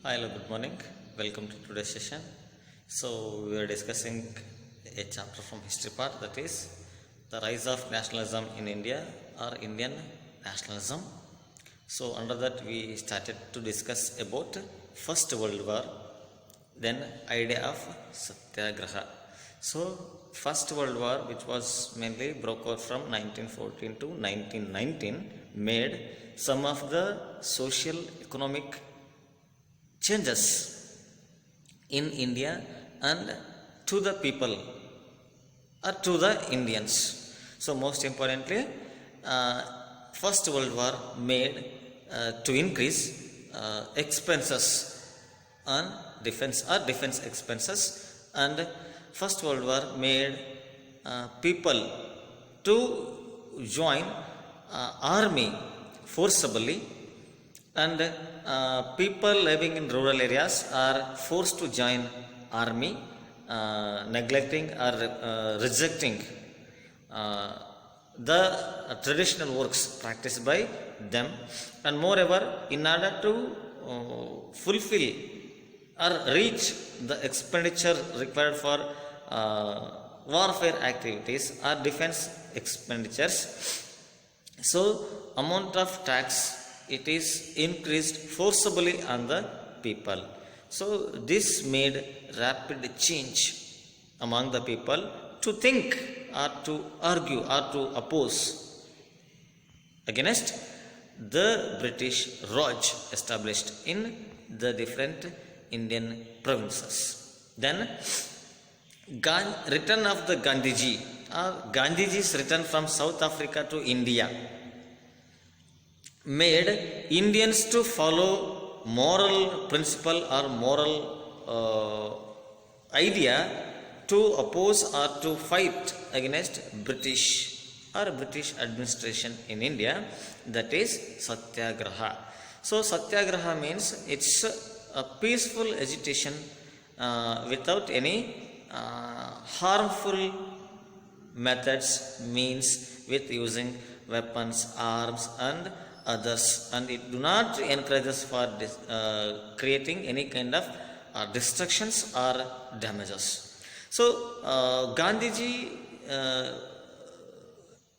Hi, hello, good morning. Welcome to today's session. So, we are discussing a chapter from history part, that is the rise of nationalism in India or Indian nationalism. So, under that we started to discuss about First World War, then idea of Satyagraha. So, First World War, which was mainly broke out from 1914 to 1919, made some of the social economic changes in India and to the people or to the Indians. So, most importantly, First World War made to increase expenses on defense or defense expenses, and First World War made people to join army forcibly, and people living in rural areas are forced to join army, neglecting or rejecting the traditional works practiced by them. And moreover, in order to fulfill or reach the expenditure required for warfare activities or defense expenditures, so amount of tax it is increased forcibly on the people. So this made rapid change among the people to think or to argue or to oppose against the British Raj established in the different Indian provinces. Then return of the Gandhiji or Gandhiji's return from South Africa to India made Indians to follow moral principle or moral idea to oppose or to fight against British or British administration in India, that is Satyagraha. So Satyagraha means it's a peaceful agitation without any harmful methods, means with using weapons, arms and others, and it do not encourage us for creating any kind of destructions or damages. So Gandhiji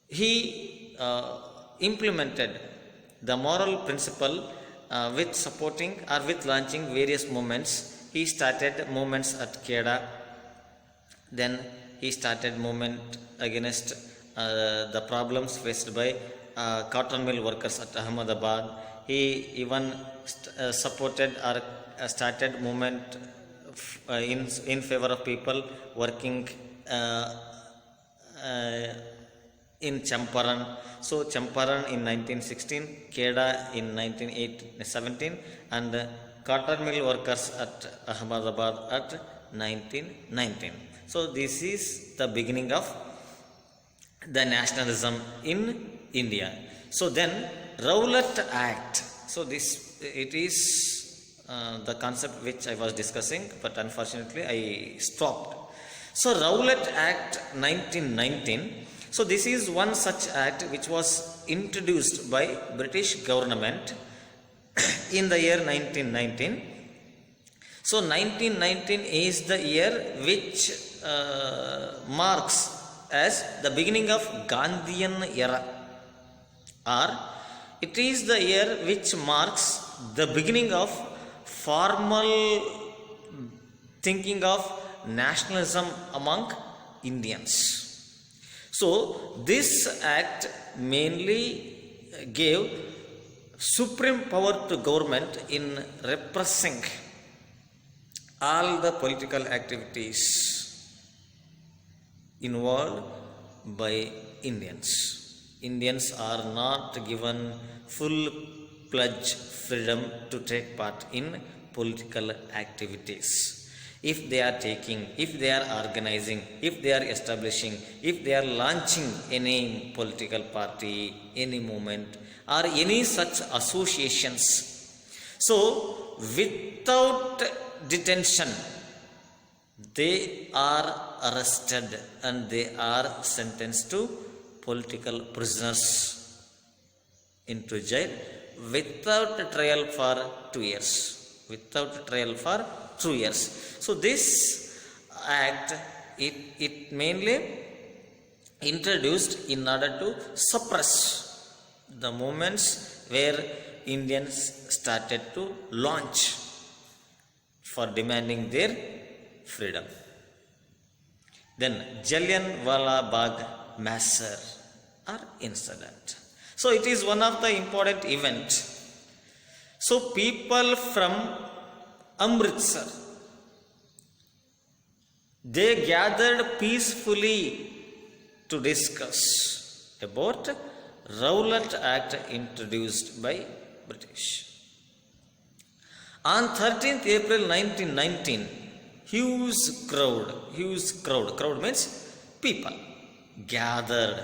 he implemented the moral principle with supporting or with launching various movements. He started movements at Kheda, then he started movement against the problems faced by cotton mill workers at Ahmedabad. He even supported or started movement in favor of people working in Champaran. So Champaran in 1916, Kheda in 1917, and cotton mill workers at Ahmedabad at 1919. So this is the beginning of the nationalism in India. So then Rowlatt Act. So this it is the concept which I was discussing, but unfortunately I stopped. So Rowlatt Act 1919. So this is one such act which was introduced by British government in the year 1919. So 1919 is the year which marks as the beginning of Gandhian era, or it is the year which marks the beginning of formal thinking of nationalism among Indians. So this act mainly gave supreme power to government in repressing all the political activities involved by Indians. Indians are not given full-fledged freedom to take part in political activities. If they are taking, if they are organizing, if they are establishing, if they are launching any political party, any movement or any such associations, so without detention they are arrested and they are sentenced to political prisoners into jail without trial for 2 years. without trial for 2 years. So this act, it mainly introduced in order to suppress the movements where Indians started to launch for demanding their freedom. Then Jallianwala Bagh massacre or incident. So it is one of the important event. So people from Amritsar, they gathered peacefully to discuss about Rowlatt Act introduced by British. On 13th April 1919, crowd means people, gathered.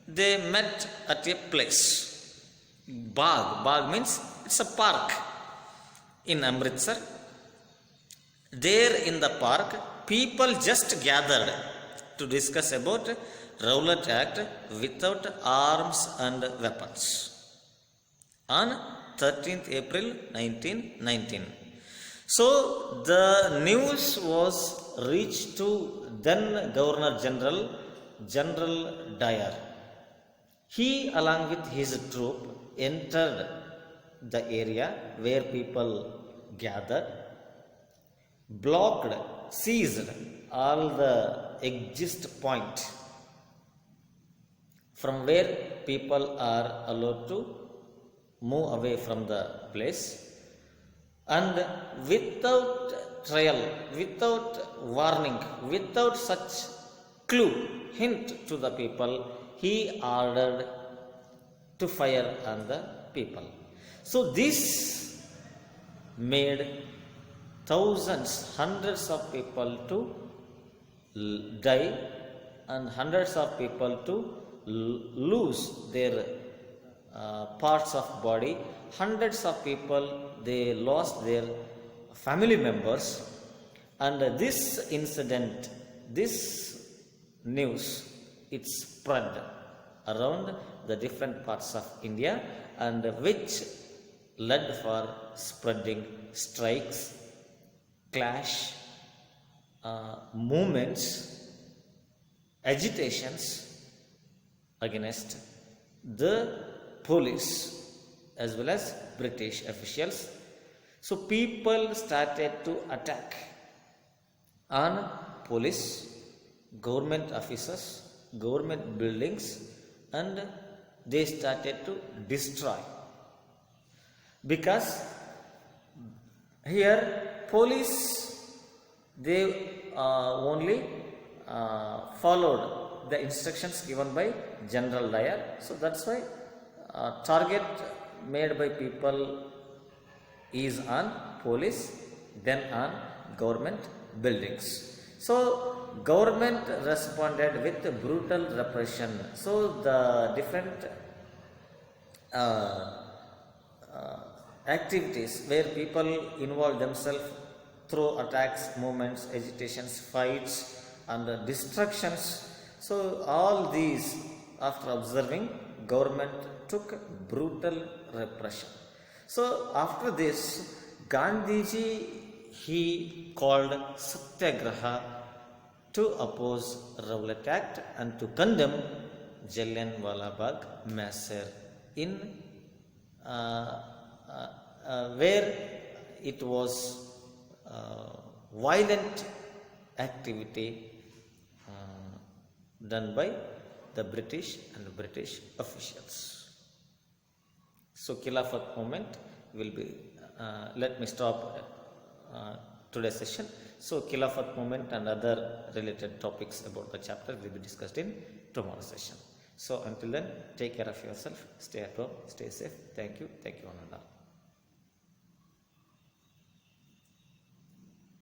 They met at a place. Bagh means it's a park in Amritsar. There in the park, people just gathered to discuss about Rowlatt Act without arms and weapons on 13th April 1919. So the news was reached to then Governor General Dyer. He, along with his troop, entered the area where people gathered, blocked, seized all the exit point from where people are allowed to move away from the place, and without trial, without warning, without such clue, hint to the people, he ordered to fire on the people. So this made thousands, hundreds of people to die and hundreds of people to lose their parts of body. Hundreds of people, they lost their family members. And this incident, this news, it spread around the different parts of India, and which led for spreading strikes, clash, movements, agitations against the police as well as British officials. So people started to attack on police, government officers, government buildings, and they started to destroy. Because here police, they only followed the instructions given by General Dyer. So that's why target made by people is on police, then on government buildings. So government responded with brutal repression. So the different activities where people involve themselves through attacks, movements, agitations, fights, and destructions. So all these, after observing, government took brutal repression. So after this, Gandhiji, he called Satyagraha to oppose Rowlatt Act and to condemn Jallianwala Bagh massacre in where it was violent activity done by the British and British officials. So Khilafat movement will be, let me stop today's session. So Khilafat movement and other related topics about the chapter will be discussed in tomorrow's session. So until then, take care of yourself, stay at home, stay safe. Thank you one and all.